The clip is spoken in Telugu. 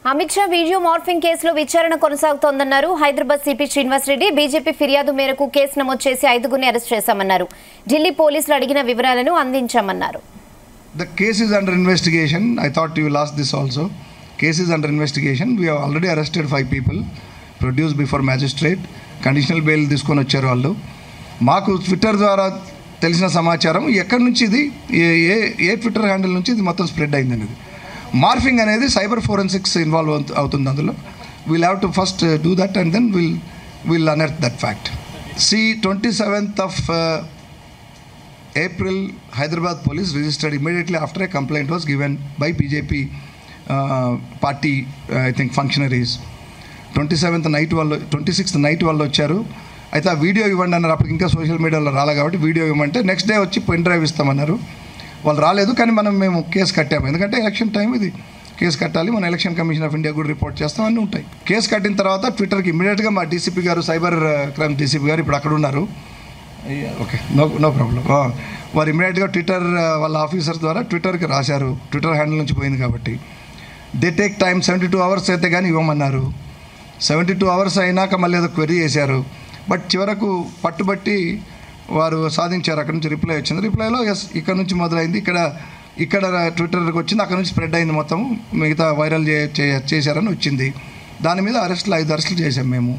అమిత్ షా వీడియో మార్ఫింగ్ కేసులో విచారణ కొనసాగుతోందన్నారు. హైదరాబాద్ సిపి శ్రీనివాస్ రెడ్డి బీజేపీ ఫిర్యాదు మేరకు కేసు నమోదు చేసి 5గురిని అరెస్ట్ చేశామన్నారు. ఢిల్లీ పోలీసులు అడిగిన వివరాలను అందించామన్నారు. The case is under investigation. I thought you will ask this also. Case is under investigation. We have already arrested 5 people, produced before magistrate. Conditional bail తీసుకొని వచ్చారు వాళ్ళు. మాకు ట్విట్టర్ ద్వారా తెలిసిన సమాచారం ఎక్కడి నుంచి ఇది ఏ ట్విట్టర్ హ్యాండిల్ నుంచి ఇది మొత్తం స్ప్రెడ్ అయింది అనేది. మార్ఫింగ్ అనేది సైబర్ ఫోరెన్సిక్స్ ఇన్వాల్వ్ అవుతుంది అందులో. We'll have to first do that and then will unearth that fact. 27th of April, Hyderabad police registered immediately after a complaint was given by BJP party, I think functionaries. 27th night వాళ్ళు 26th night వాళ్ళు వచ్చారు. అయితే ఆ వీడియో ఇవ్వండి అన్నారు. అప్పటికి ఇంకా సోషల్ మీడియాలో రాలే కాబట్టి వీడియో ఇవ్వమంటే నెక్స్ట్ డే వచ్చి పెన్ డ్రైవ్ ఇస్తామన్నారు. వాళ్ళు రాలేదు, కానీ మేము కేసు కట్టాము. ఎందుకంటే ఎలక్షన్ టైం ఇది, కేసు కట్టాలి. మన ఎలక్షన్ కమిషన్ ఆఫ్ ఇండియా కూడా రిపోర్ట్ చేస్తాం, అన్నీ ఉంటాయి. కేసు కట్టిన తర్వాత ట్విట్టర్కి ఇమీడియట్గా మా డీసీపీ గారు, సైబర్ క్రైమ్ డీసీపీ గారు ఇప్పుడు అక్కడ ఉన్నారు. Okay, no problem. వారు ఇమీడియట్గా ట్విట్టర్ వాళ్ళ ఆఫీసర్ ద్వారా ట్విట్టర్కి రాశారు. ట్విట్టర్ హ్యాండిల్ నుంచి పోయింది కాబట్టి దే టేక్ టైం. 72 hours అయితే కానీ ఇవ్వమన్నారు. 72 hours అయినాక మళ్ళీ ఏదో క్వెరీ చేశారు. బట్ చివరకు పట్టుబట్టి వారు సాధించారు. అక్కడ నుంచి రిప్లై వచ్చింది. రిప్లైలో ఎస్ ఇక్కడ నుంచి మొదలైంది, ఇక్కడ ట్విట్టర్కి వచ్చింది, అక్కడ నుంచి స్ప్రెడ్ అయింది, మొత్తం మిగతా వైరల్ చేశారని వచ్చింది. దాని మీద 5 అరెస్టులు చేశాం మేము.